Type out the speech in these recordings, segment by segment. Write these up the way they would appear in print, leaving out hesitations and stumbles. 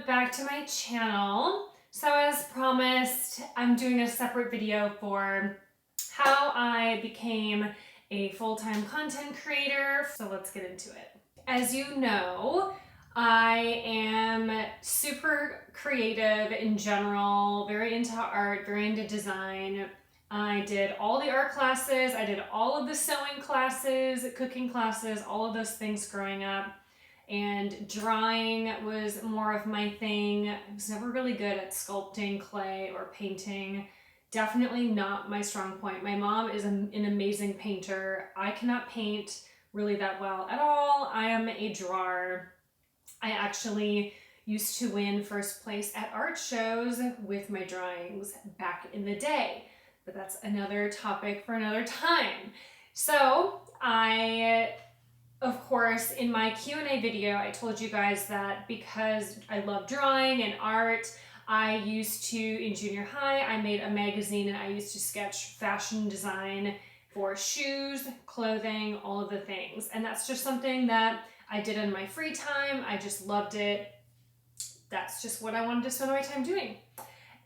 back to my channel. So as promised, I'm doing a separate video for how I became a full-time content creator. So let's get into it. As you know, I am super creative in general, very into art, very into design. I did all the art classes, I did all of the sewing classes, cooking classes, all of those things growing up. And drawing was more of my thing. I was never really good at sculpting clay or painting. Definitely not my strong point. My mom is an amazing painter. I cannot paint really that well at all. I am a drawer. I actually used to win first place at art shows with my drawings back in the day, but that's another topic for another time. So of course, in my Q&A video, I told you guys that because I love drawing and art, I used to, in junior high, I made a magazine and I used to sketch fashion design for shoes, clothing, all of the things. And that's just something that I did in my free time. I just loved it. That's just what I wanted to spend my time doing.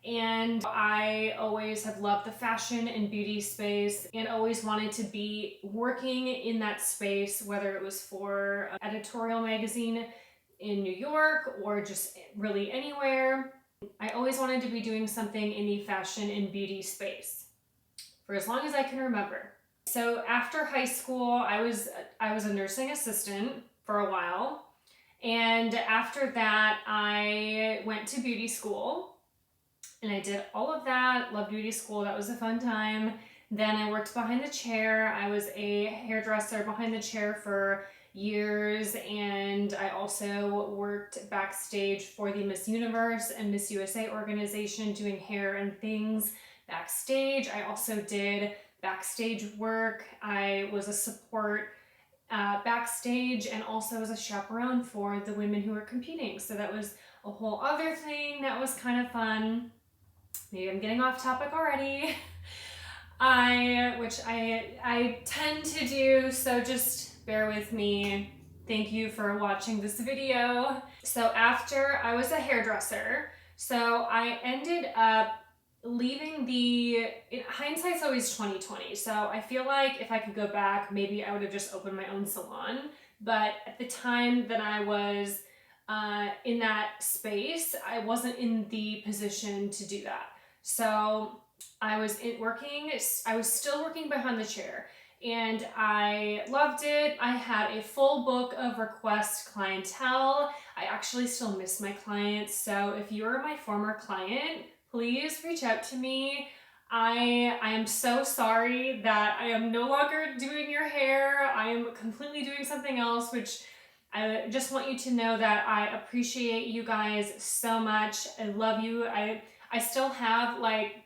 And I always have loved the fashion and beauty space and always wanted to be working in that space, whether it was for an editorial magazine in New York or just really anywhere. I always wanted to be doing something in the fashion and beauty space for as long as I can remember. So after high school, I was a nursing assistant for a while. And after that, I went to beauty school. And I did all of that, loved beauty school, that was a fun time. Then I worked behind the chair. I was a hairdresser behind the chair for years, and I also worked backstage for the Miss Universe and Miss USA organization doing hair and things backstage. I also did backstage work. I was a support backstage and also as a chaperone for the women who were competing. So that was a whole other thing that was kind of fun. Maybe I'm getting off topic already. Which I tend to do, so just bear with me. Thank you for watching this video. So after I was a hairdresser, so I ended up leaving hindsight's always 2020. So I feel like if I could go back, maybe I would have just opened my own salon. But at the time that I was in that space, I wasn't in the position to do that. So I was still working behind the chair and I loved it. I had a full book of request clientele. I actually still miss my clients. So if you're my former client, please reach out to me. I am so sorry that I am no longer doing your hair. I am completely doing something else, which I just want you to know that I appreciate you guys so much. I love you. I still have like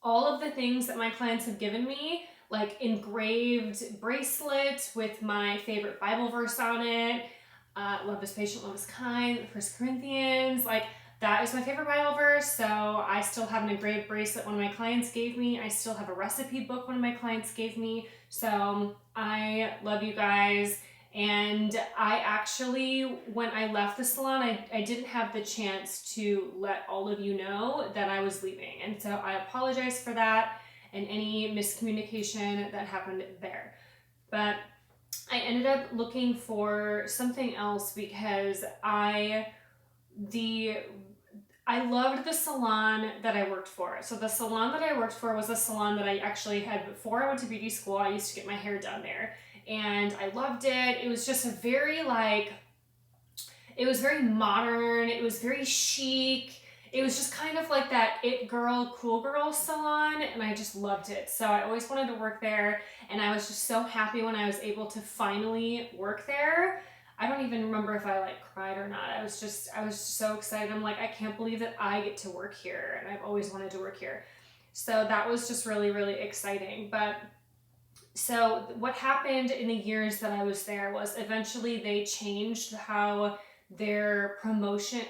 all of the things that my clients have given me, like engraved bracelet with my favorite Bible verse on it. Love is patient, love is kind, 1 Corinthians, like that is my favorite Bible verse. So I still have an engraved bracelet one of my clients gave me. I still have a recipe book one of my clients gave me. So I love you guys. And I actually, when I left the salon, I didn't have the chance to let all of you know that I was leaving. And so I apologize for that and any miscommunication that happened there. But I ended up looking for something else because I loved the salon that I worked for. So the salon that I worked for was a salon that I actually had before I went to beauty school. I used to get my hair done there. And I loved it. It was just it was very modern. It was very chic. It was just kind of like that it girl, cool girl salon, and I just loved it. So I always wanted to work there, and I was just so happy when I was able to finally work there. I don't even remember if I like cried or not. I was so excited. I'm like, I can't believe that I get to work here, and I've always wanted to work here. So that was just really, really exciting. So what happened in the years that I was there was eventually they changed how their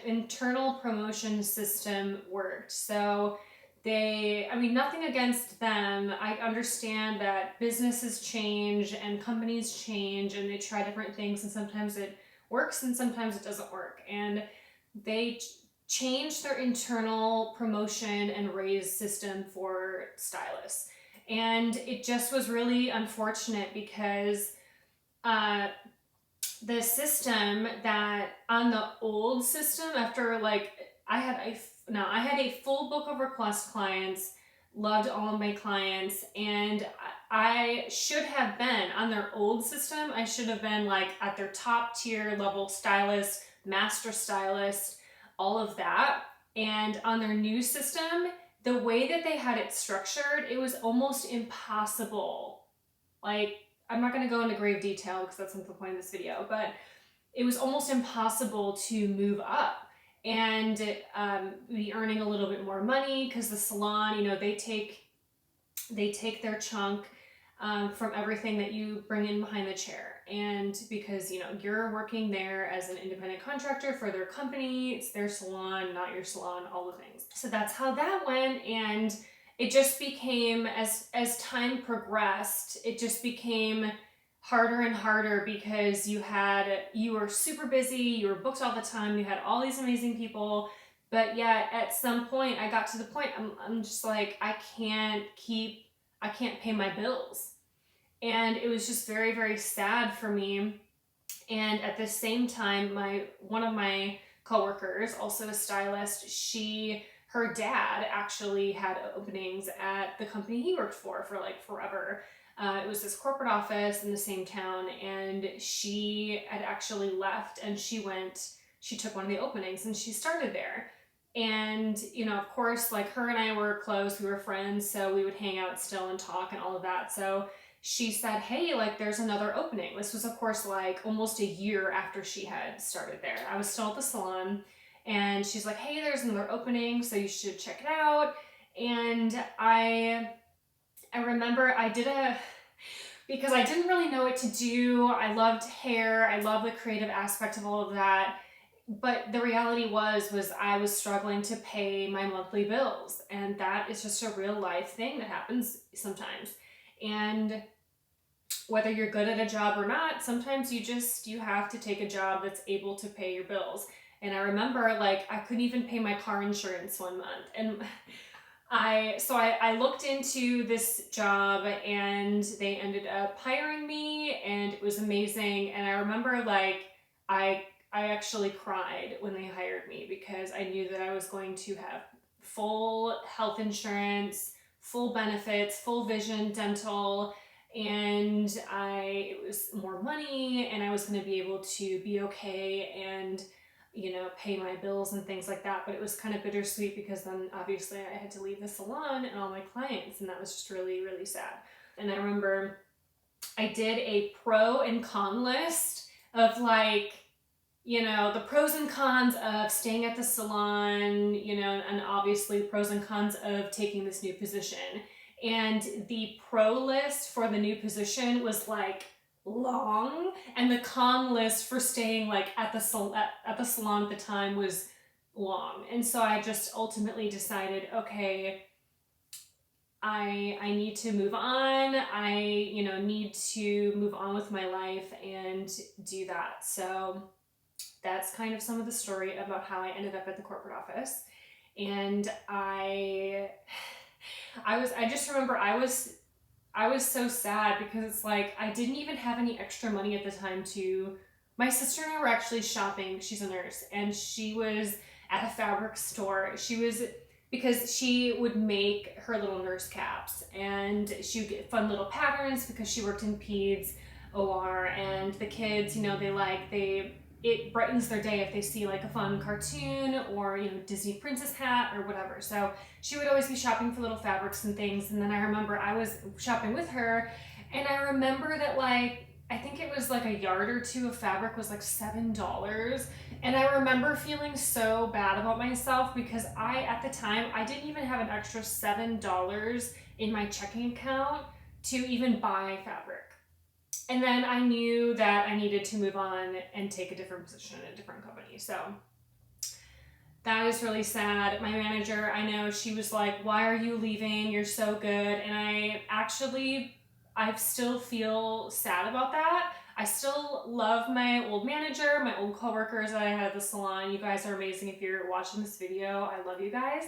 internal promotion system worked. So nothing against them. I understand that businesses change and companies change and they try different things and sometimes it works and sometimes it doesn't work. And they changed their internal promotion and raise system for stylists. And it just was really unfortunate because the system that on the old system, after like I had a full book of request clients, loved all of my clients, and I should have been on their old system. I should have been like at their top tier level stylist, master stylist, all of that. And on their new system, the way that they had it structured, it was almost impossible. Like, I'm not going to go into grave detail because that's not the point of this video, but it was almost impossible to move up and be earning a little bit more money, because the salon, you know, they take their chunk from everything that you bring in behind the chair. And because, you know, you're working there as an independent contractor for their company, it's their salon, not your salon, all the things. So that's how that went. And it just became, as time progressed, it just became harder and harder, because you were super busy, you were booked all the time, you had all these amazing people, but yet at some point I got to the point I'm just like, I can't pay my bills. And it was just very, very sad for me. And at the same time, one of my coworkers, also a stylist, her dad actually had openings at the company he worked for like forever. It was this corporate office in the same town, and she had actually left, and she took one of the openings and she started there. And, you know, of course, like, her and I were close, we were friends, so we would hang out still and talk and all of that. So she said, hey, like, there's another opening. This was, of course, like almost a year after she had started there. I was still at the salon, and she's like, hey, there's another opening, so you should check it out. And I remember because I didn't really know what to do. I loved hair. I love the creative aspect of all of that. But the reality was I was struggling to pay my monthly bills. And that is just a real life thing that happens sometimes. And whether you're good at a job or not, sometimes you have to take a job that's able to pay your bills. And I remember, like, I couldn't even pay my car insurance one month. And I looked into this job, and they ended up hiring me, and it was amazing. And I remember, like, I actually cried when they hired me, because I knew that I was going to have full health insurance, full benefits, full vision, dental, and it was more money, and I was going to be able to be okay and, you know, pay my bills and things like that. But it was kind of bittersweet, because then obviously I had to leave the salon and all my clients, and that was just really, really sad. And I remember I did a pro and con list of, like, you know, the pros and cons of staying at the salon, you know, and obviously pros and cons of taking this new position. And the pro list for the new position was, like, long, and the con list for staying, like, at the salon at the time was long. And so I just ultimately decided, okay, I need to move on. I, you know, need to move on with my life and do that. So that's kind of some of the story about how I ended up at the corporate office. And I just remember I was so sad, because it's like, I didn't even have any extra money at the time my sister and I were actually shopping. She's a nurse, and she was at a fabric store. Because she would make her little nurse caps, and she would get fun little patterns, because she worked in peds OR, and the kids, you know, it brightens their day if they see, like, a fun cartoon or, you know, Disney princess hat or whatever. So she would always be shopping for little fabrics and things. And then I remember I was shopping with her, and I remember that, like, I think it was like a yard or two of fabric was like $7. And I remember feeling so bad about myself, because at the time, I didn't even have an extra $7 in my checking account to even buy fabric. And then I knew that I needed to move on and take a different position in a different company. So that is really sad. My manager, I know, she was like, why are you leaving? You're so good. And I still feel sad about that. I still love my old manager, my old coworkers that I had at the salon. You guys are amazing. If you're watching this video, I love you guys.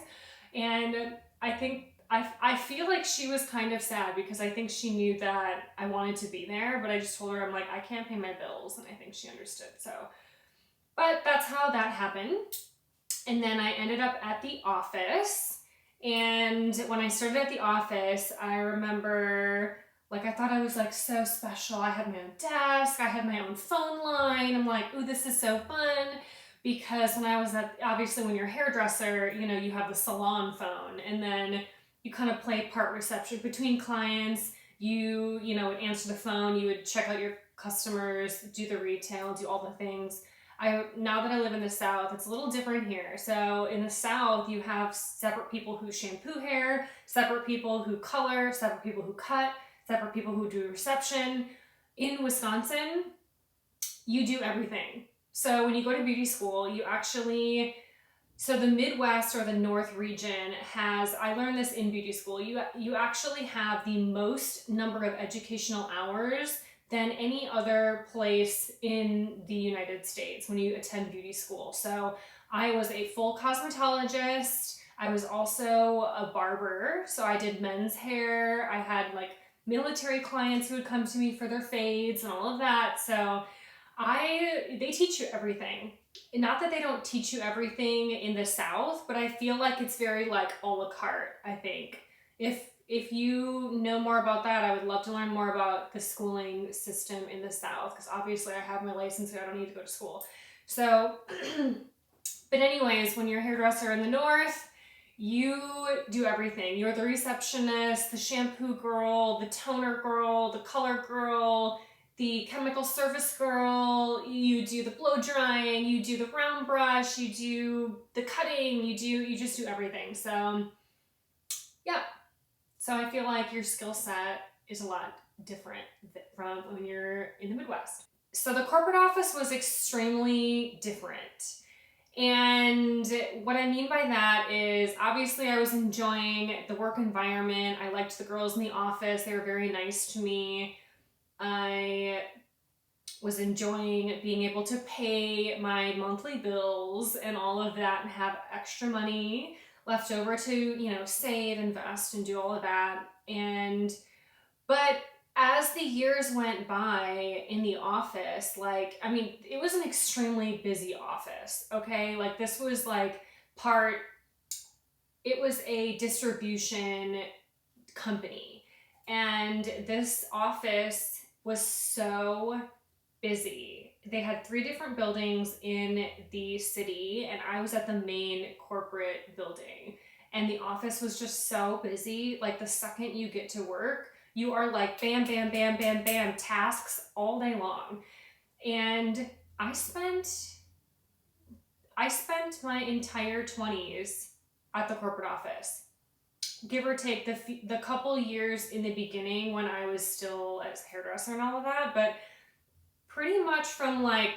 And I think I feel like she was kind of sad because I think she knew that I wanted to be there, but I just told her, I'm like, I can't pay my bills, and I think she understood. So, but that's how that happened. And then I ended up at the office, and when I started at the office, I remember, like, I thought I was like so special. I had my own desk, I had my own phone line. I'm like, ooh, this is so fun. Because when I was obviously when you're a hairdresser, you know, you have the salon phone, and then you kind of play part reception between clients. You know, would answer the phone, you would check out your customers, do the retail, do all the things. Now that I live in the South, it's a little different here. So in the South, you have separate people who shampoo hair, separate people who color, separate people who cut, separate people who do reception. In Wisconsin, you do everything. So when you go to beauty school, you actually, so the Midwest or the North region has, I learned this in beauty school, you actually have the most number of educational hours than any other place in the United States when you attend beauty school. So I was a full cosmetologist. I was also a barber. So I did men's hair. I had like military clients who would come to me for their fades and all of that. So they teach you everything. Not that they don't teach you everything in the South, but I feel like it's very like a la carte, I think. If you know more about that, I would love to learn more about the schooling system in the South, because obviously I have my license, so I don't need to go to school. So, but anyways, when you're a hairdresser in the North, you do everything. You're the receptionist, the shampoo girl, the toner girl, the color girl, the chemical service girl, you do the blow drying, you do the round brush, you do the cutting, you just do everything. So yeah. So I feel like your skill set is a lot different from when you're in the Midwest. So the corporate office was extremely different. And what I mean by that is obviously I was enjoying the work environment. I liked the girls in the office. They were very nice to me. I was enjoying being able to pay my monthly bills and all of that and have extra money left over to, you know, save, invest, and do all of that. But as the years went by in the office, like, I mean, it was an extremely busy office, okay? Like, this was like it was a distribution company. And this office was so busy. They had 3 different buildings in the city, and I was at the main corporate building. And the office was just so busy. Like, the second you get to work, you are like bam, bam, bam, bam, bam, tasks all day long. And I spent my entire 20s at the corporate office. Give or take the couple years in the beginning when I was still as a hairdresser and all of that, but pretty much from like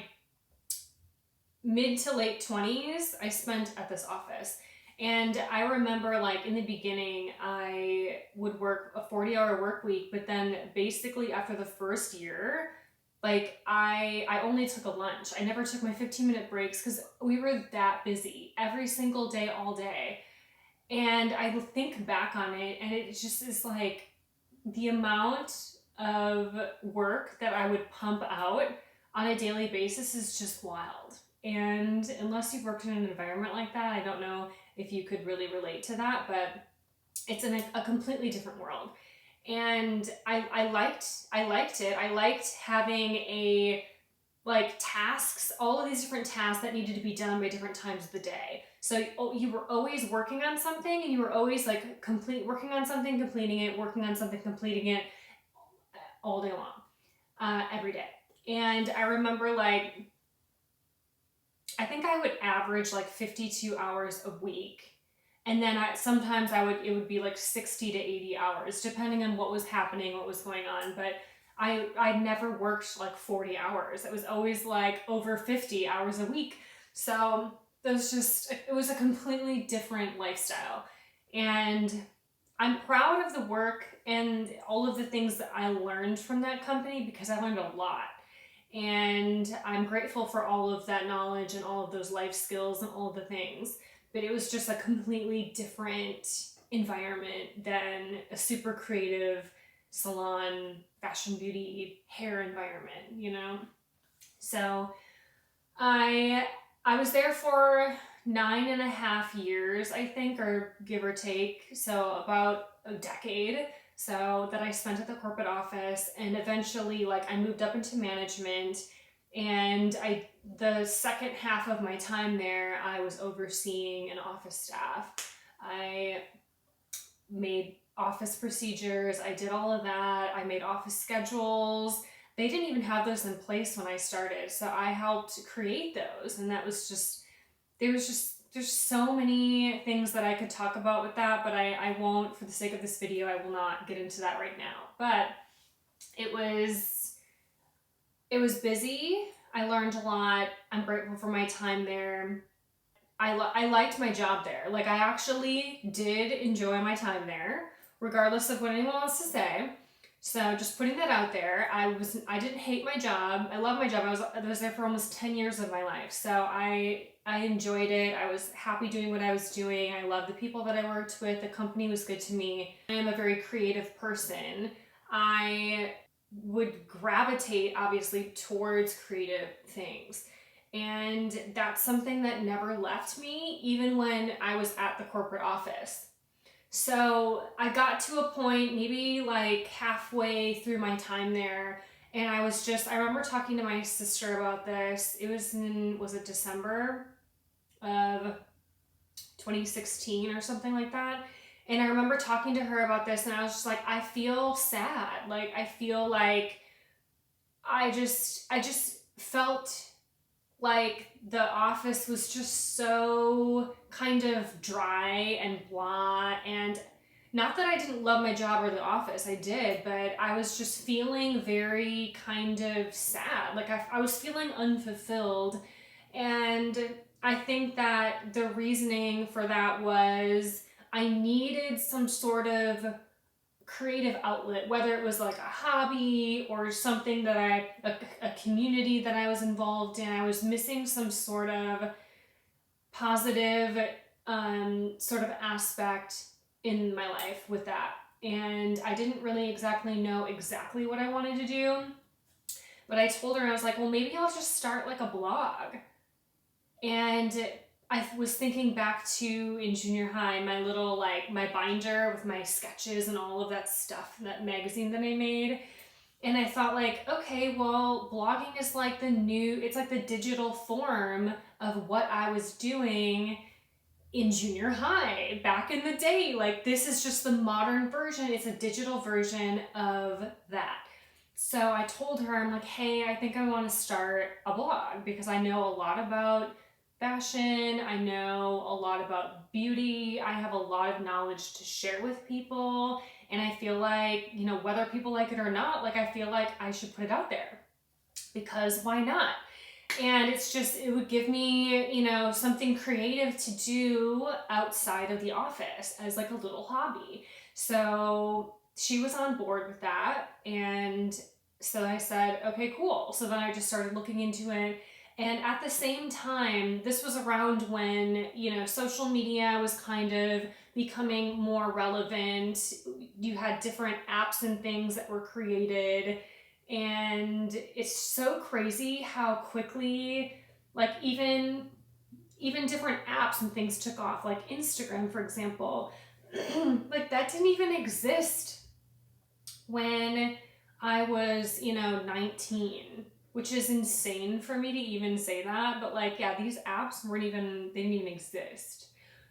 mid to late 20s, I spent at this office. And I remember, like, in the beginning, I would work a 40-hour work week, but then basically after the first year, like, I only took a lunch. I never took my 15-minute breaks because we were that busy every single day, all day. And I think back on it, and it just is like the amount of work that I would pump out on a daily basis is just wild. And unless you've worked in an environment like that, I don't know if you could really relate to that, but it's in a completely different world. And I liked it. I liked having tasks, all of these different tasks that needed to be done by different times of the day. So you were always working on something, and you were always like working on something, completing it, working on something, completing it all day long, every day. And I remember, like, I think I would average like 52 hours a week. And then sometimes it would be like 60 to 80 hours, depending on what was happening, what was going on. But I never worked like 40 hours. It was always like over 50 hours a week. So it was a completely different lifestyle. And I'm proud of the work and all of the things that I learned from that company, because I learned a lot. And I'm grateful for all of that knowledge and all of those life skills and all of the things. But it was just a completely different environment than a super creative salon, fashion, beauty, hair environment, you know? So I was there for 9.5 years, I think, or give or take. So about a decade. So that I spent at the corporate office, and eventually like I moved up into management, and the second half of my time there, I was overseeing an office staff. I made office procedures, I did all of that. I made office schedules. They didn't even have those in place when I started, so I helped create those. And that was just, there's so many things that I could talk about with that, but I won't, for the sake of this video, I will not get into that right now. But it was busy. I learned a lot. I'm grateful for my time there. I liked my job there. Like, I actually did enjoy my time there, regardless of what anyone wants to say. So just putting that out there, I didn't hate my job. I love my job. I was there for almost 10 years of my life. So I enjoyed it. I was happy doing what I was doing. I loved the people that I worked with. The company was good to me. I am a very creative person. I would gravitate obviously towards creative things. And that's something that never left me, even when I was at the corporate office. So I got to a point, maybe like halfway through my time there, and I remember talking to my sister about this. It was was it December of 2016 or something like that? And I remember talking to her about this, and I was just like, I feel sad. Like, I feel like I just felt like the office was just so kind of dry and blah. And not that I didn't love my job or the office, I did, but I was just feeling very kind of sad. Like, I was feeling unfulfilled. And I think that the reasoning for that was I needed some sort of creative outlet, whether it was like a hobby or something that a community that I was involved in. I was missing some sort of positive sort of aspect in my life with that. And I didn't really exactly know exactly what I wanted to do. But I told her, I was like, well, maybe I'll just start like a blog. And I was thinking back to in junior high, my little like my binder with my sketches and all of that stuff, that magazine that I made. And I thought like, okay, well, blogging is like it's like the digital form of what I was doing in junior high back in the day. Like, this is just the modern version. It's a digital version of that. So I told her, I'm like, hey, I think I want to start a blog because I know a lot about fashion. I know a lot about beauty. I have a lot of knowledge to share with people. And I feel like, you know, whether people like it or not, like, I feel like I should put it out there because why not? And it's just, it would give me, you know, something creative to do outside of the office as like a little hobby. So she was on board with that. And so I said, okay, cool. So then I just started looking into it. And at the same time, this was around when, you know, social media was kind of becoming more relevant. You had different apps and things that were created. And it's so crazy how quickly, like, even different apps and things took off. Like Instagram, for example, like that didn't even exist when I was, you know, 19. Which is insane for me to even say that, but like, yeah, these apps they didn't even exist.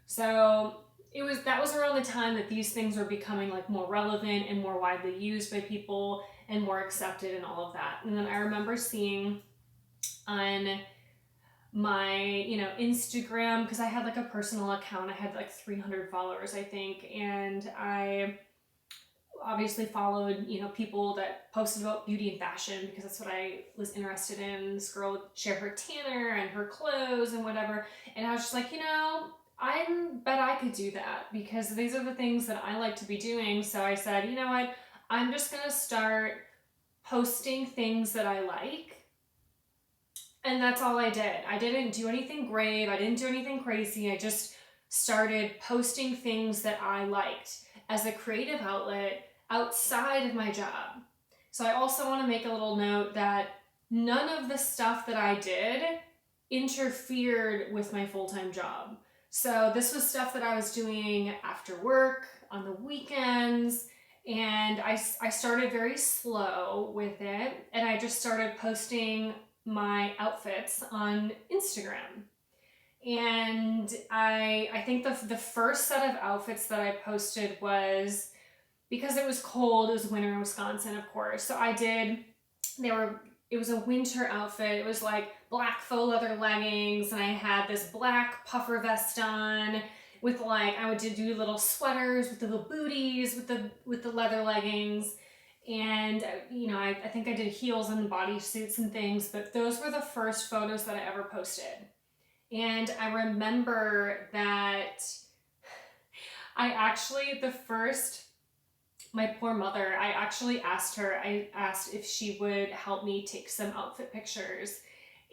So that was around the time that these things were becoming like more relevant and more widely used by people and more accepted and all of that. And then I remember seeing on my, you know, Instagram, because I had like a personal account, I had like 300 followers, I think, and I obviously followed, you know, people that posted about beauty and fashion because that's what I was interested in. This girl would share her tanner and her clothes and whatever. And I was just like, you know, I bet I could do that because these are the things that I like to be doing. So I said, you know what, I'm just going to start posting things that I like And that's all I did. I didn't do anything grave. I didn't do anything crazy. I just started posting things that I liked as a creative outlet outside of my job. So I also want to make a little note that none of the stuff that I did interfered with my full-time job. So this was stuff that I was doing after work, on the weekends, and I started very slow with it, and I just started posting my outfits on Instagram. And I think the first set of outfits that I posted was, because it was cold, it was winter in Wisconsin, of course. So it was a winter outfit. It was like black faux leather leggings, and I had this black puffer vest on with like, I would do little sweaters with the little booties with the leather leggings. And, you know, I think I did heels and bodysuits and things, but those were the first photos that I ever posted. And I remember that my poor mother, I asked if she would help me take some outfit pictures.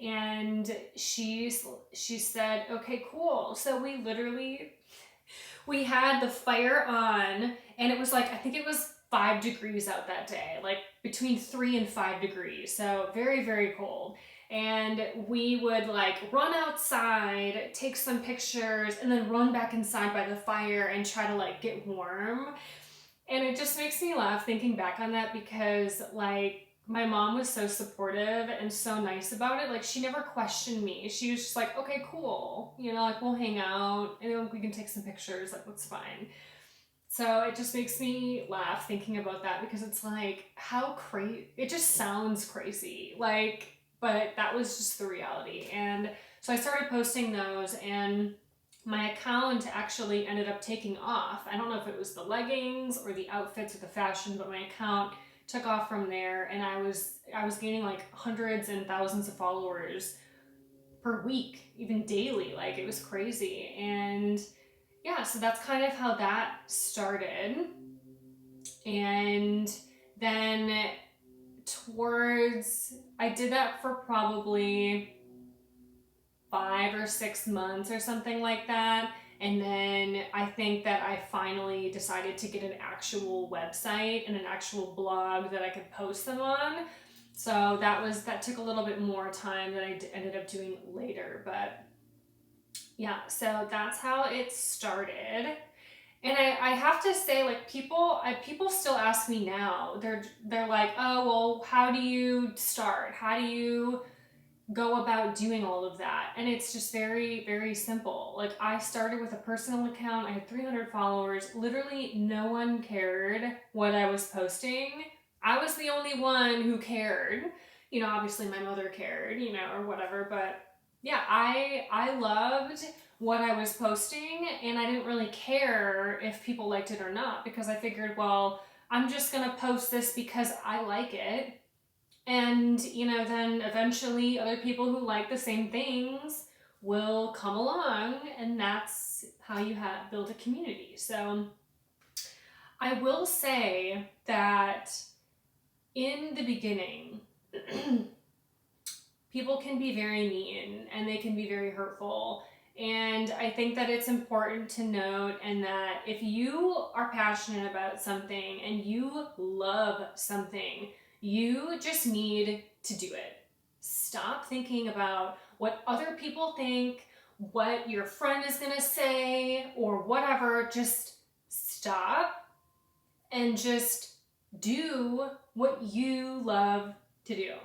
And she said, okay, cool. So we had the fire on, and it was like, I think it was 5 degrees out that day, like between 3 and 5 degrees. So very, very cold. And we would like run outside, take some pictures, and then run back inside by the fire and try to like get warm. And it just makes me laugh thinking back on that, because like my mom was so supportive and so nice about it. Like she never questioned me. She was just like, okay, cool. You know, like we'll hang out and we can take some pictures. Like that's fine. So it just makes me laugh thinking about that, because it's like, how crazy, it just sounds crazy. Like, but that was just the reality. And so I started posting those, and my account actually ended up taking off. I don't know if it was the leggings or the outfits or the fashion, but my account took off from there, and I was gaining like hundreds and thousands of followers per week, even daily. Like it was crazy. And yeah, so that's kind of how that started. And then I did that for probably 5 or 6 months or something like that. And then I think that I finally decided to get an actual website and an actual blog that I could post them on. So that took a little bit more time than I ended up doing later. But yeah, so that's how it started. And I have to say, like, people still ask me now. They're like, oh, well, how do you start? How do you go about doing all of that? And it's just very, very simple. Like, I started with a personal account. I had 300 followers. Literally no one cared what I was posting. I was the only one who cared. You know, obviously my mother cared, you know, or whatever. But yeah, I loved what I was posting, and I didn't really care if people liked it or not, because I figured, well, I'm just gonna post this because I like it. And, you know, then eventually other people who like the same things will come along, and that's how you build a community. So I will say that in the beginning, people can be very mean and they can be very hurtful. And I think that it's important to note, and that if you are passionate about something and you love something, you just need to do it. Stop thinking about what other people think, what your friend is gonna say, or whatever. Just stop and just do what you love to do.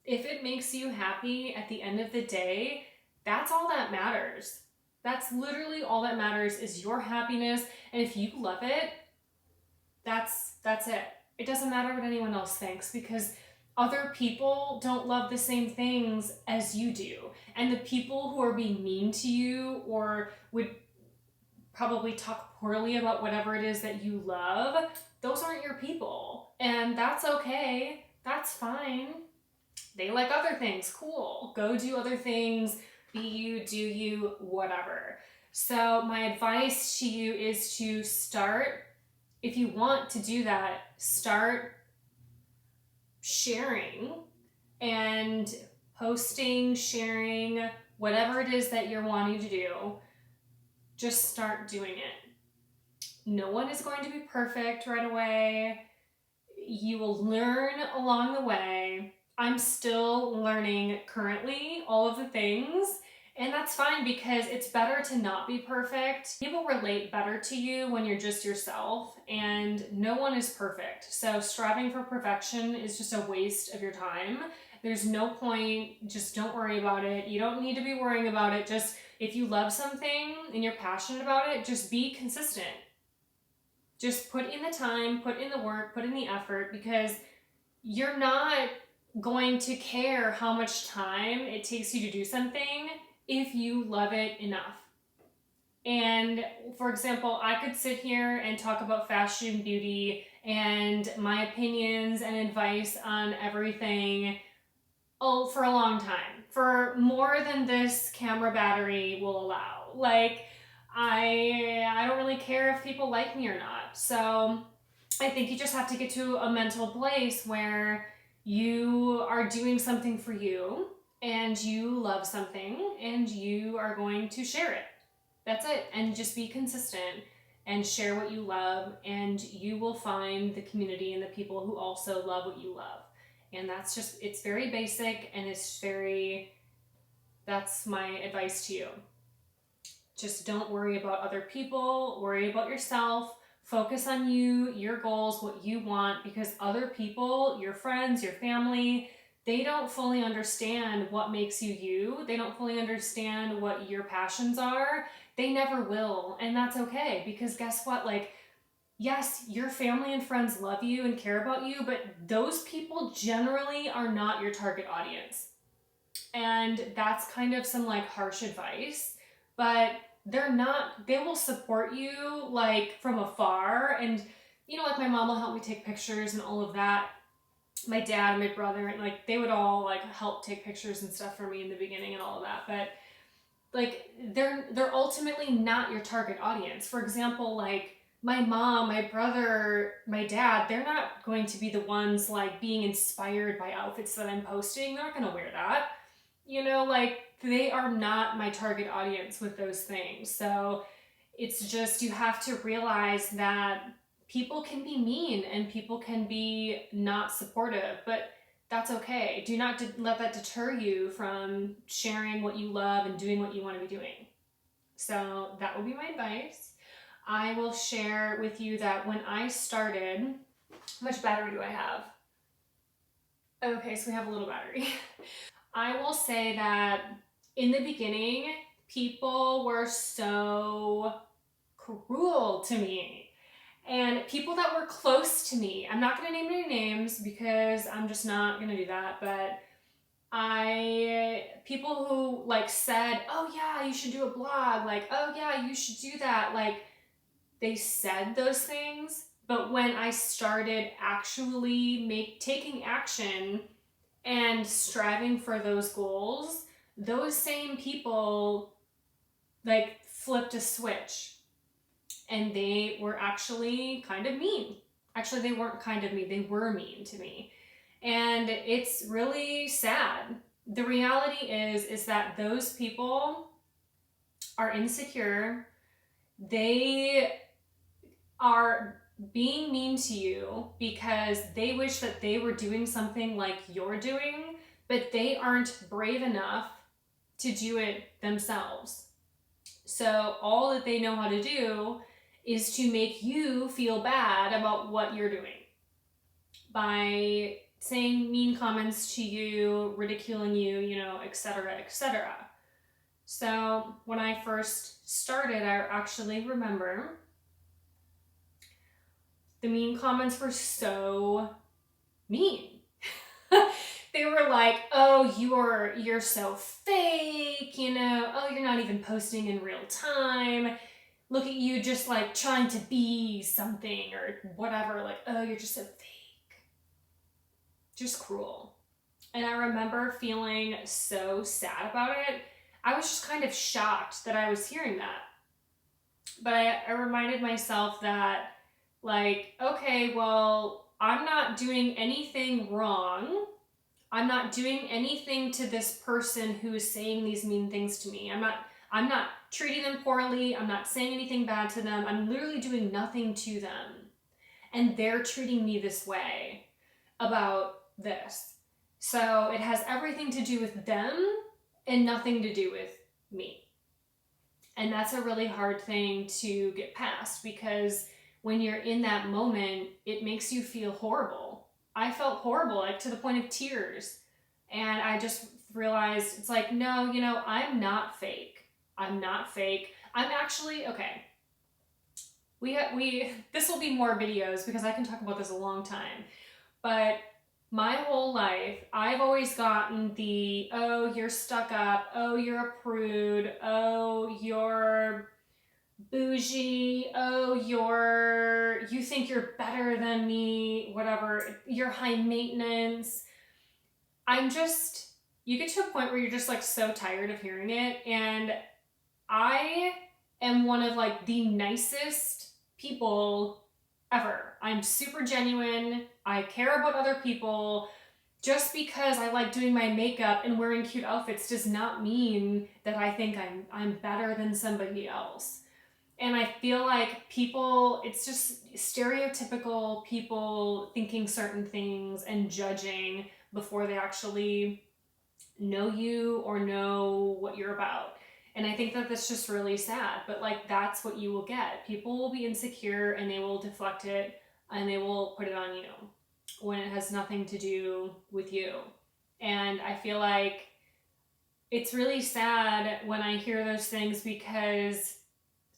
If it makes you happy at the end of the day, that's all that matters. That's literally all that matters, is your happiness. And if you love it, that's it. It doesn't matter what anyone else thinks, because other people don't love the same things as you do. And the people who are being mean to you or would probably talk poorly about whatever it is that you love, those aren't your people. And that's okay. That's fine. They like other things. Cool. Go do other things. Be you, do you, whatever. So my advice to you is to start, if you want to do that, start sharing and posting, sharing, whatever it is that you're wanting to do, just start doing it. No one is going to be perfect right away. You will learn along the way. I'm still learning currently all of the things, and that's fine because it's better to not be perfect. People relate better to you when you're just yourself, and no one is perfect. So striving for perfection is just a waste of your time. There's no point. Just don't worry about it. You don't need to be worrying about it. Just if you love something and you're passionate about it, just be consistent. Just put in the time, put in the work, put in the effort, because you're not going to care how much time it takes you to do something if you love it enough. And for example, I could sit here and talk about fashion, beauty, and my opinions and advice on everything for a long time, for more than this camera battery will allow. Like, I don't really care if people like me or not. So I think you just have to get to a mental place where you are doing something for you and you love something and you are going to share it. That's it. And just be consistent and share what you love, and you will find the community and the people who also love what you love. And that's just, it's very basic, and that's my advice to you. Just don't worry about other people, worry about yourself, focus on you, your goals, what you want, because other people, your friends, your family, they don't fully understand what makes you you. They don't fully understand what your passions are. They never will. And that's okay, because guess what? Like, yes, your family and friends love you and care about you, but those people generally are not your target audience. And that's kind of some like harsh advice, but they will support you like from afar. And like my mom will help me take pictures and all of that. My dad and my brother, and like they would all like help take pictures and stuff for me in the beginning and all of that. But like they're ultimately not your target audience. For example, like my mom, my brother, my dad, they're not going to be the ones like being inspired by outfits that I'm posting. They're not going to wear that. Like they are not my target audience with those things. So it's just, you have to realize that people can be mean and people can be not supportive, but that's okay. Do not let that deter you from sharing what you love and doing what you want to be doing. So that will be my advice. I will share with you that when I started, how much battery do I have? Okay, so we have a little battery. I will say that in the beginning, people were so cruel to me. And people that were close to me, I'm not going to name any names because I'm just not going to do that, but people who like said, oh yeah, you should do a blog, like, oh yeah, you should do that, like, they said those things, but when I started actually taking action and striving for those goals, those same people like flipped a switch, and they were actually kind of mean. Actually, they weren't kind of mean, they were mean to me. And it's really sad. The reality is that those people are insecure. They are being mean to you because they wish that they were doing something like you're doing, but they aren't brave enough to do it themselves. So all that they know how to do is to make you feel bad about what you're doing by saying mean comments to you, ridiculing you, etc., etc. So when I first started, I actually remember the mean comments were so mean. They were like, oh, you're so fake, oh, you're not even posting in real time. Look at you just like trying to be something or whatever, like, oh, you're just so fake. Just cruel. And I remember feeling so sad about it. I was just kind of shocked that I was hearing that. But I reminded myself that, like, okay, well, I'm not doing anything wrong. I'm not doing anything to this person who is saying these mean things to me. I'm not treating them poorly. I'm not saying anything bad to them. I'm literally doing nothing to them. And they're treating me this way about this. So it has everything to do with them and nothing to do with me. And that's a really hard thing to get past, because when you're in that moment, it makes you feel horrible. I felt horrible, like to the point of tears. And I just realized it's like, no, I'm not fake. I'm not fake. I'm actually, okay. This will be more videos because I can talk about this a long time. But my whole life, I've always gotten the, oh, you're stuck up, oh, you're a prude, oh, you're bougie, oh, you think you're better than me, whatever, you're high maintenance. You get to a point where you're just like so tired of hearing it. And I am one of like the nicest people ever. I'm super genuine. I care about other people. Just because I like doing my makeup and wearing cute outfits does not mean that I think I'm better than somebody else. And I feel like it's just stereotypical people thinking certain things and judging before they actually know you or know what you're about. And I think that that's just really sad, but like that's what you will get. People will be insecure and they will deflect it and they will put it on you when it has nothing to do with you. And I feel like it's really sad when I hear those things, because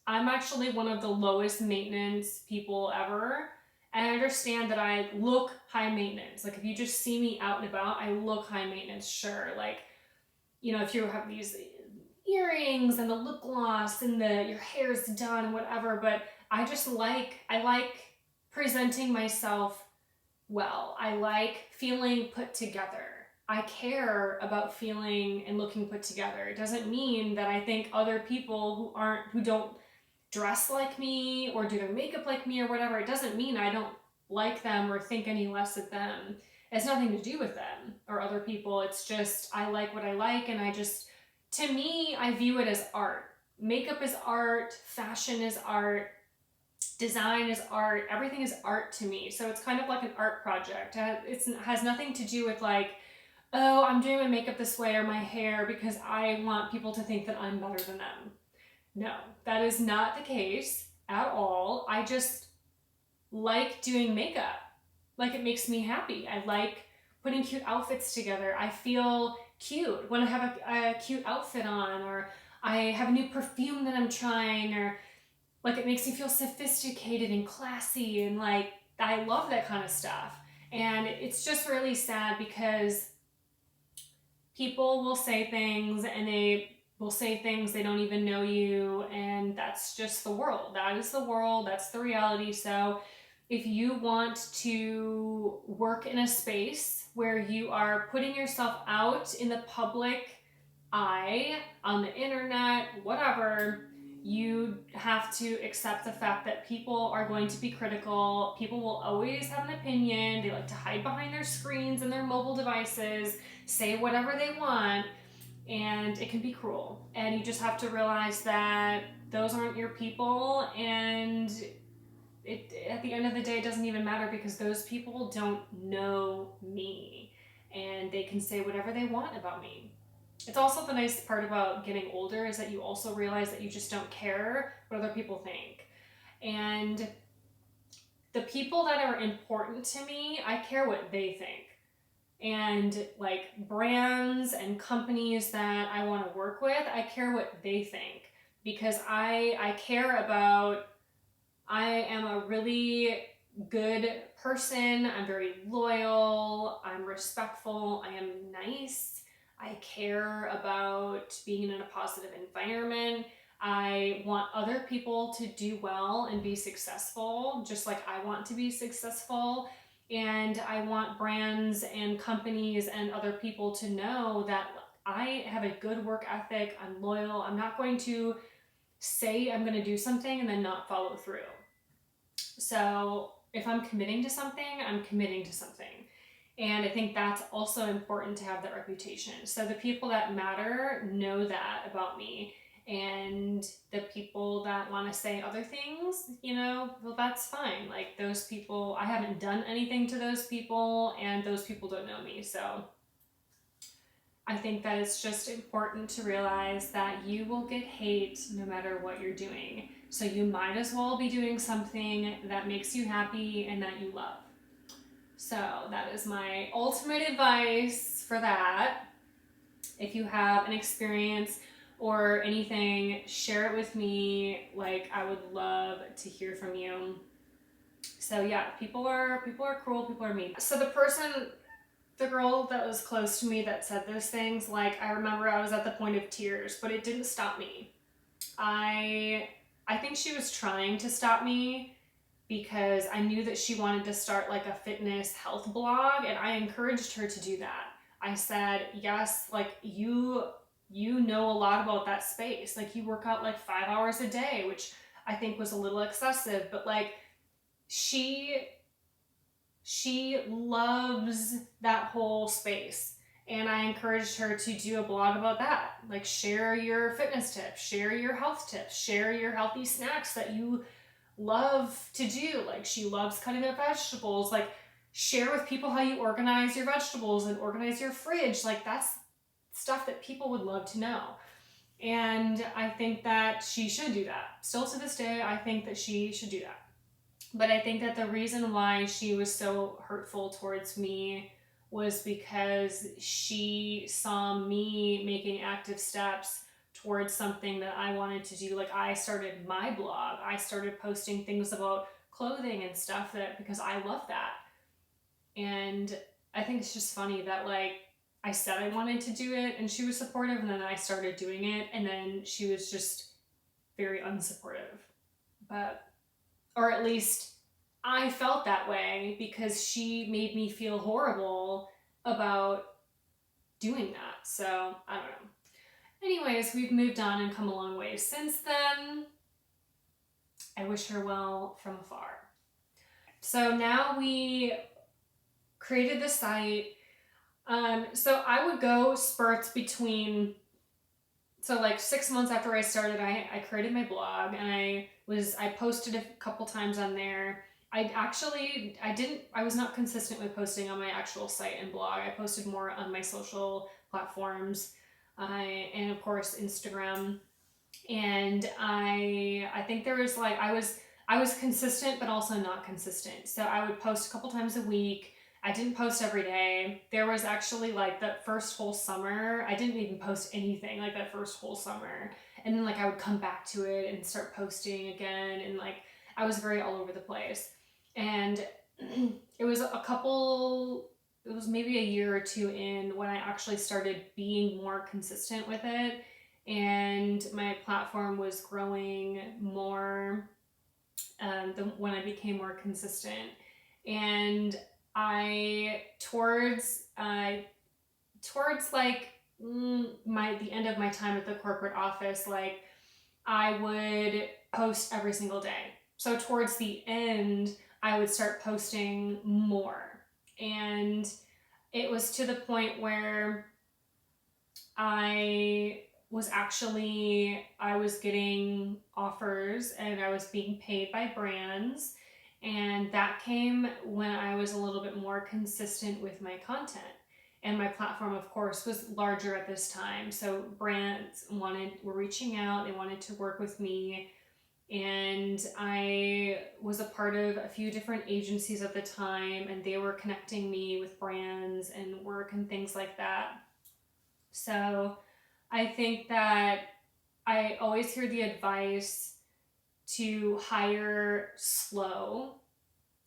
I'm actually one of the lowest maintenance people ever. And I understand that I look high maintenance. Like if you just see me out and about, I look high maintenance, sure. Like, if you have these earrings and the lip gloss and your hair's done, whatever, but I like presenting myself well. I like feeling put together. I care about feeling and looking put together. It doesn't mean that I think other people who don't dress like me or do their makeup like me or whatever, it doesn't mean I don't like them or think any less of them. It has nothing to do with them or other people. It's just, I like what I like, and to me, I view it as art. Makeup is art, fashion is art, design is art, everything is art to me. So it's kind of like an art project. It has nothing to do with like, oh, I'm doing my makeup this way or my hair because I want people to think that I'm better than them. No, that is not the case at all. I just like doing makeup. Like, it makes me happy. I like putting cute outfits together. I feel cute when I have a cute outfit on, or I have a new perfume that I'm trying, or like it makes me feel sophisticated and classy, and like I love that kind of stuff. And it's just really sad because people will say things and they don't even know you, and that's just the world. That is the world, that's the reality. So if you want to work in a space where you are putting yourself out in the public eye, on the internet, whatever, you have to accept the fact that people are going to be critical. People will always have an opinion. They like to hide behind their screens and their mobile devices, say whatever they want, and it can be cruel. And you just have to realize that those aren't your people, and at the end of the day, it doesn't even matter, because those people don't know me, and they can say whatever they want about me. It's also the nice part about getting older, is that you also realize that you just don't care what other people think. And the people that are important to me, I care what they think. And like brands and companies that I want to work with, I care what they think, because I care about, I am a really good person. I'm very loyal. I'm respectful. I am nice. I care about being in a positive environment. I want other people to do well and be successful, just like I want to be successful. And I want brands and companies and other people to know that I have a good work ethic. I'm loyal. I'm not going to say I'm going to do something and then not follow through. So if I'm committing to something, I'm committing to something. And I think that's also important to have that reputation. So the people that matter know that about me. And the people that want to say other things, you know, well, that's fine. Like those people, I haven't done anything to those people, and those people don't know me. So I think that it's just important to realize that you will get hate no matter what you're doing. So you might as well be doing something that makes you happy and that you love. So that is my ultimate advice for that. If you have an experience or anything, share it with me. Like, I would love to hear from you. So yeah, people are cruel, people are mean. So the girl that was close to me that said those things, like, I remember I was at the point of tears, but it didn't stop me. I think she was trying to stop me because I knew that she wanted to start like a fitness health blog, and I encouraged her to do that. I said, yes, like you know a lot about that space. Like you work out like 5 hours a day, which I think was a little excessive, but like she loves that whole space. And I encouraged her to do a blog about that. Like share your fitness tips, share your health tips, share your healthy snacks that you love to do. Like she loves cutting up vegetables. Like share with people how you organize your vegetables and organize your fridge. Like that's stuff that people would love to know. And I think that she should do that. Still to this day, I think that she should do that. But I think that the reason why she was so hurtful towards me was because she saw me making active steps towards something that I wanted to do. Like I started my blog. I started posting things about clothing and stuff that because I love that. And I think it's just funny that like I said I wanted to do it and she was supportive, and then I started doing it and then she was just very unsupportive. But or at least I felt that way because she made me feel horrible about doing that. So, I don't know. Anyways, we've moved on and come a long way since then. I wish her well from afar. So now we created the site. So I would go spurts between, so like 6 months after I started, I created my blog, and I posted a couple times on there. I was not consistent with posting on my actual site and blog. I posted more on my social platforms, and of course Instagram. And I think there was like, I was consistent, but also not consistent. So I would post a couple times a week. I didn't post every day. There was actually like that first whole summer, I didn't even post anything like that first whole summer. And then like I would come back to it and start posting again. And like, I was very all over the place. And it was maybe a year or two in when I actually started being more consistent with it. And my platform was growing more when I became more consistent. And towards like the end of my time at the corporate office, like I would post every single day. So towards the end, I would start posting more. And it was to the point where I was getting offers and I was being paid by brands. And that came when I was a little bit more consistent with my content. And my platform, of course, was larger at this time. So brands were reaching out, they wanted to work with me. And I was a part of a few different agencies at the time, and they were connecting me with brands and work and things like that. So I think that I always hear the advice to hire slow.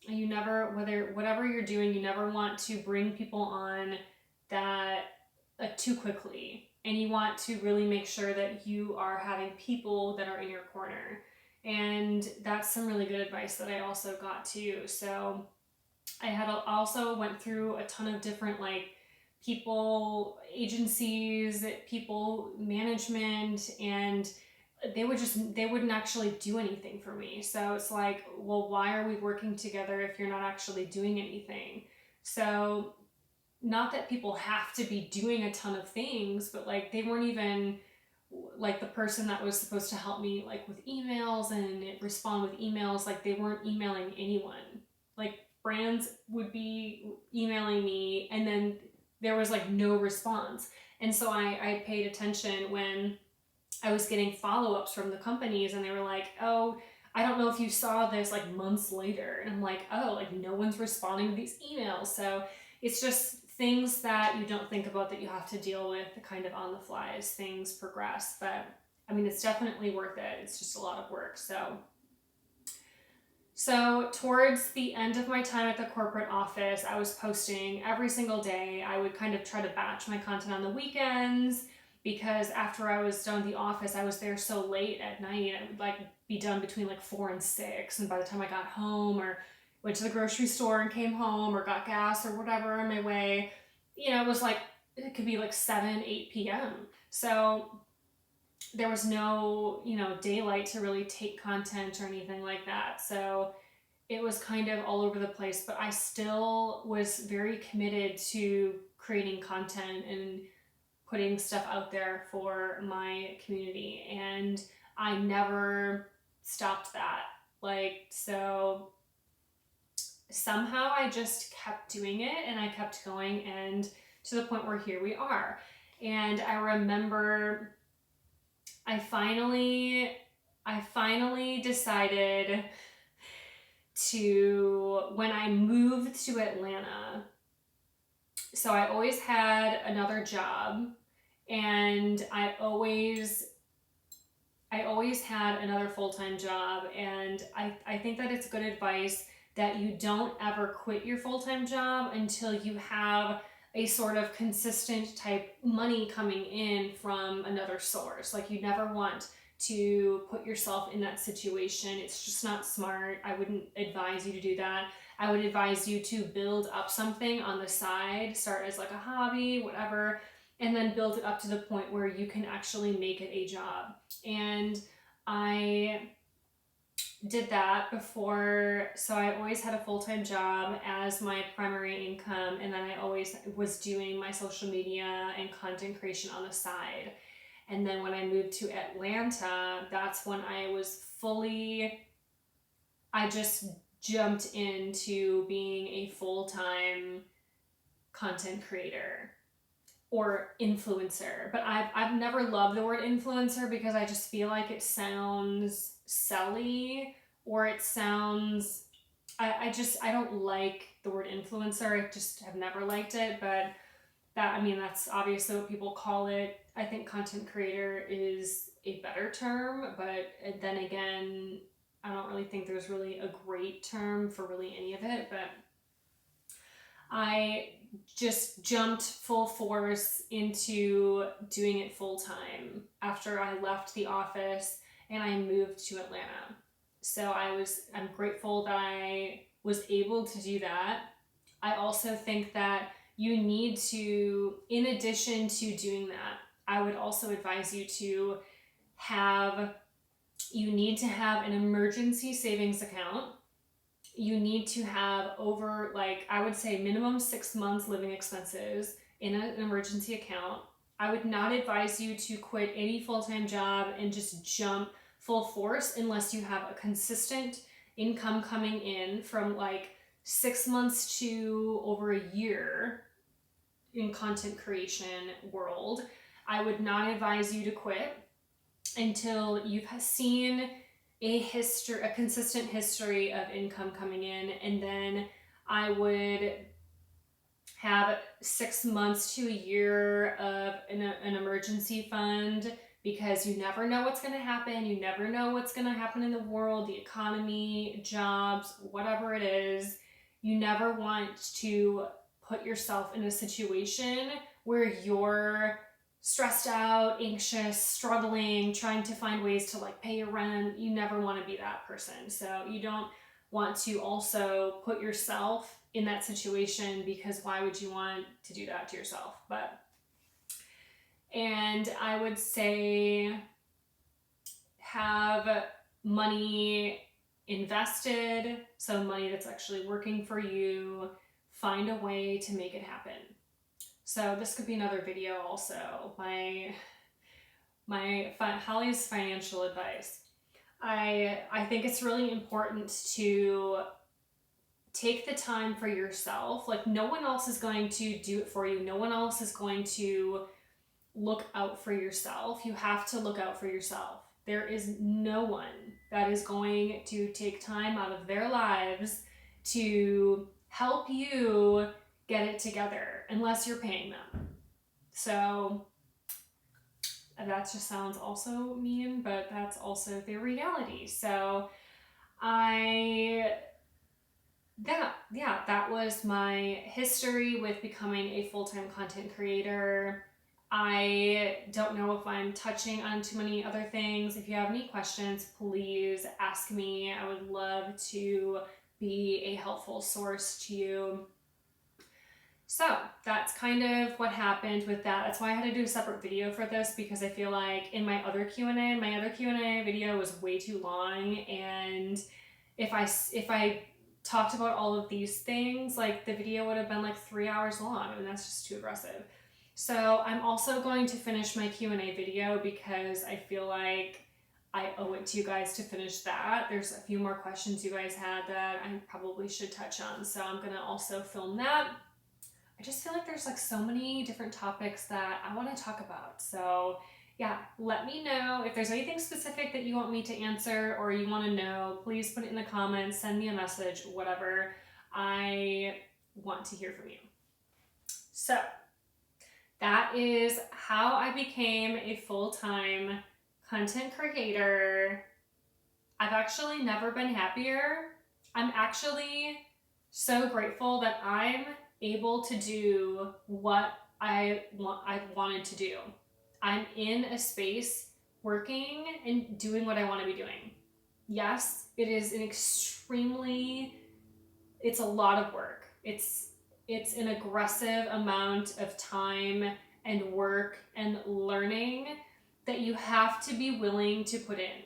You never, whatever you're doing, you never want to bring people on that too quickly. And you want to really make sure that you are having people that are in your corner. And that's some really good advice that I also got too. So I also went through a ton of different like people, agencies, people management, and they wouldn't actually do anything for me. So it's like, well, why are we working together if you're not actually doing anything? So not that people have to be doing a ton of things, but like they weren't even like the person that was supposed to help me like with emails and respond with emails, like they weren't emailing anyone. Like brands would be emailing me and then there was like no response. And so I paid attention when I was getting follow-ups from the companies and they were like, oh, I don't know if you saw this like months later. And I'm like, oh, like no one's responding to these emails. So it's just things that you don't think about that you have to deal with kind of on the fly as things progress. But I mean, it's definitely worth it. It's just a lot of work. So towards the end of my time at the corporate office, I was posting every single day. I would kind of try to batch my content on the weekends because after I was done at the office, I was there so late at night. I would like be done between like 4 and 6. And by the time I got home or went to the grocery store and came home or got gas or whatever on my way, you know, it was like, it could be like 7, 8 p.m. So there was no, you know, daylight to really take content or anything like that. So it was kind of all over the place, but I still was very committed to creating content and putting stuff out there for my community. And I never stopped that. Like, so somehow I just kept doing it and I kept going, and to the point where here we are. And I remember I finally decided to, when I moved to Atlanta, so I always had another job and I always had another full-time job, and I think that it's good advice that you don't ever quit your full-time job until you have a sort of consistent type money coming in from another source. Like you never want to put yourself in that situation. It's just not smart. I wouldn't advise you to do that. I would advise you to build up something on the side, start as like a hobby, whatever, and then build it up to the point where you can actually make it a job. And I did that before, so I always had a full-time job as my primary income, and then I always was doing my social media and content creation on the side. And then when I moved to Atlanta, that's when I just jumped into being a full-time content creator or influencer. But I've never loved the word influencer because I just feel like it sounds selly, or it sounds, I don't like the word influencer. I just have never liked it, but that's obviously what people call it. I think content creator is a better term, but then again, I don't really think there's really a great term for really any of it. But I just jumped full force into doing it full time after I left the office and I moved to Atlanta. So I'm grateful that I was able to do that. I also think that you need to, in addition to doing that, I would also advise you to you need to have an emergency savings account. You need to have over, like, I would say minimum 6 months living expenses in an emergency account. I would not advise you to quit any full-time job and just jump full force unless you have a consistent income coming in from like 6 months to over a year in content creation world. I would not advise you to quit until you've seen a consistent history of income coming in, and then I would have 6 months to a year of an emergency fund, because you never know what's going to happen. You never know what's going to happen in the world, the economy, jobs, whatever it is. You never want to put yourself in a situation where you're stressed out, anxious, struggling, trying to find ways to like pay your rent. You never want to be that person. So you don't want to also put yourself in that situation, because why would you want to do that to yourself? And I would say have money invested, so money that's actually working for you. Find a way to make it happen. So this could be another video also. Holly's financial advice. I think it's really important to take the time for yourself. Like, no one else is going to do it for you. No one else is going to look out for yourself. You have to look out for yourself. There is no one that is going to take time out of their lives to help you get it together unless you're paying them. So that just sounds also mean, but that's also the reality. So that was my history with becoming a full-time content creator. I don't know if I'm touching on too many other things. If you have any questions, please ask me. I would love to be a helpful source to you. So that's kind of what happened with that. That's why I had to do a separate video for this, because I feel like in my other Q&A video was way too long, and if I talked about all of these things, like the video would have been like 3 hours long, and that's just too aggressive. So I'm also going to finish my Q&A video because I feel like I owe it to you guys to finish that. There's a few more questions you guys had that I probably should touch on, so I'm gonna also film that. I just feel like there's like so many different topics that I want to talk about. So yeah, let me know if there's anything specific that you want me to answer or you want to know. Please put it in the comments, send me a message, whatever. I want to hear from you. So that is how I became a full-time content creator. I've actually never been happier. I'm actually so grateful that I'm able to do what I've wanted to do. I'm in a space working and doing what I want to be doing. Yes, it is it's a lot of work. It's an aggressive amount of time and work and learning that you have to be willing to put in.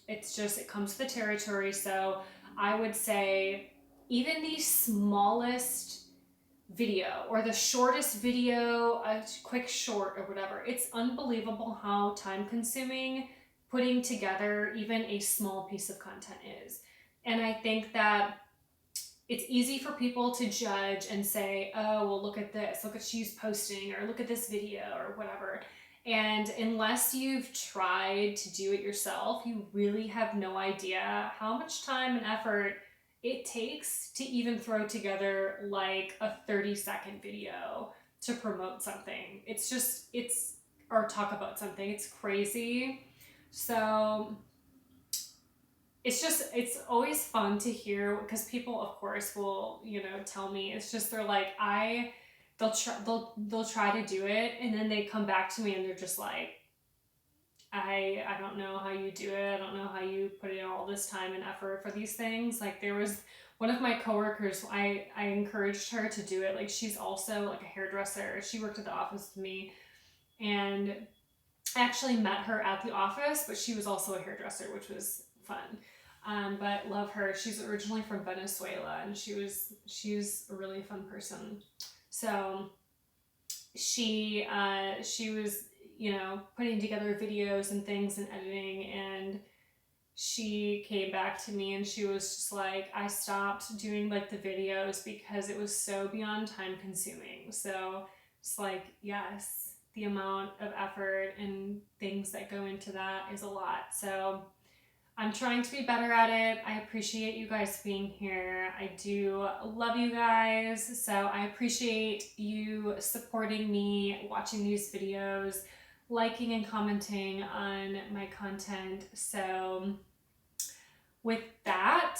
It comes with the territory. So I would say even the smallest video or the shortest video, a quick short or whatever, it's unbelievable how time consuming putting together even a small piece of content is. And I think that it's easy for people to judge and say, oh, well, look at this, look at she's posting, or look at this video or whatever. And unless you've tried to do it yourself, you really have no idea how much time and effort it takes to even throw together like a 30-second video to promote something. Or talk about something. It's crazy. So it's always fun to hear, because people of course will, tell me, it's just, they're like, they'll try to do it, and then they come back to me and they're just like, I don't know how you do it. I don't know how you put in all this time and effort for these things. Like, there was one of my coworkers, I encouraged her to do it. Like, she's also like a hairdresser. She worked at the office with me, and I actually met her at the office, but she was also a hairdresser, which was fun. But love her. She's originally from Venezuela, and she's a really fun person. So she was, putting together videos and things and editing, and she came back to me and she was just like, I stopped doing like the videos because it was so beyond time consuming. So it's like, yes, the amount of effort and things that go into that is a lot. So I'm trying to be better at it. I appreciate you guys being here. I do love you guys. So I appreciate you supporting me, watching these videos, liking and commenting on my content. So with that,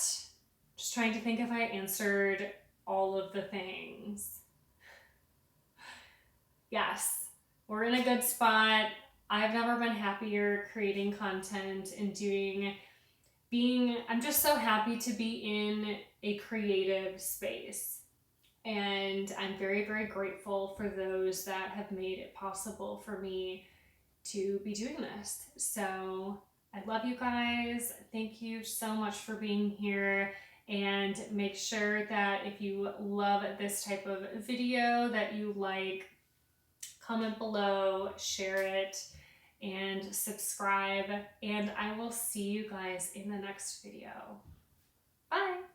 just trying to think if I answered all of the things. Yes, we're in a good spot. I've never been happier creating content and I'm just so happy to be in a creative space. And I'm very, very grateful for those that have made it possible for me to be doing this. So I love you guys. Thank you so much for being here. And make sure that if you love this type of video that you like, comment below, share it, and subscribe. And I will see you guys in the next video. Bye.